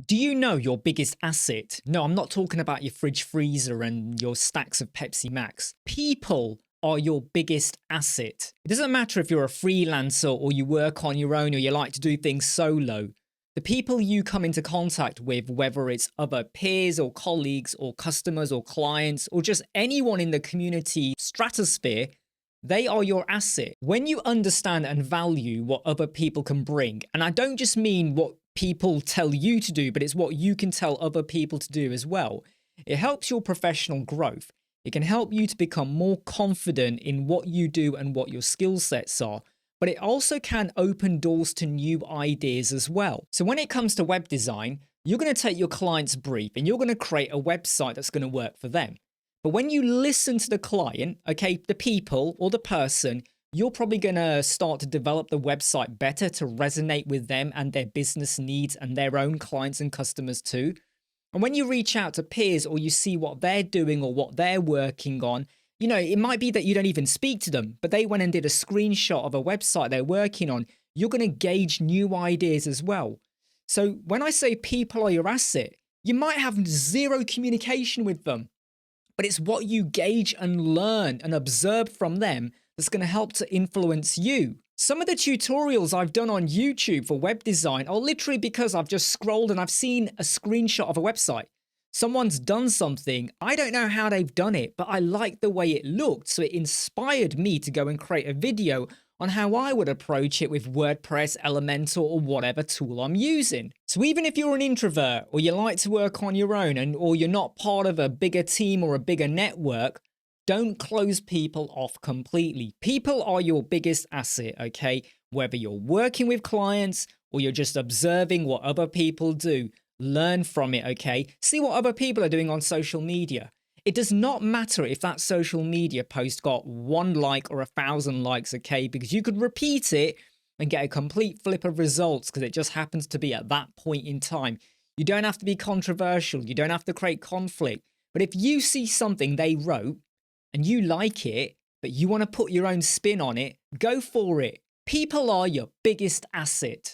Do you know your biggest asset? No, I'm not talking about your fridge freezer and your stacks of Pepsi Max. People are your biggest asset. It doesn't matter if you're a freelancer or you work on your own or you like to do things solo. The people you come into contact with, whether it's other peers or colleagues or customers or clients or just anyone in the community stratosphere, they are your asset. When you understand and value what other people can bring, and I don't just mean what people tell you to do, but it's what you can tell other people to do as well. It helps your professional growth. It can help you to become more confident in what you do and what your skill sets are. But it also can open doors to new ideas as well. So when it comes to web design, you're going to take your client's brief and you're going to create a website that's going to work for them. But when you listen to the client, okay, the people or the person, you're probably going to start to develop the website better to resonate with them and their business needs and their own clients and customers too. And when you reach out to peers or you see what they're doing or what they're working on, you know, it might be that you don't even speak to them, but they went and did a screenshot of a website they're working on. You're going to gauge new ideas as well. So when I say people are your asset, you might have zero communication with them, but it's what you gauge and learn and observe from them that's going to help to influence you. Some of the tutorials I've done on YouTube for web design are literally because I've just scrolled and I've seen a screenshot of a website. Someone's done something. I don't know how they've done it, but I liked the way it looked. So it inspired me to go and create a video on how I would approach it with WordPress, Elementor, or whatever tool I'm using. So even if you're an introvert or you like to work on your own or you're not part of a bigger team or a bigger network, don't close people off completely. People are your biggest asset, okay? Whether you're working with clients or you're just observing what other people do, learn from it, okay? See what other people are doing on social media. It does not matter if that social media post got 1 like or 1,000 likes, okay? Because you could repeat it and get a complete flip of results because it just happens to be at that point in time. You don't have to be controversial. You don't have to create conflict. But if you see something they wrote and you like it, but you want to put your own spin on it, go for it. People are your biggest asset.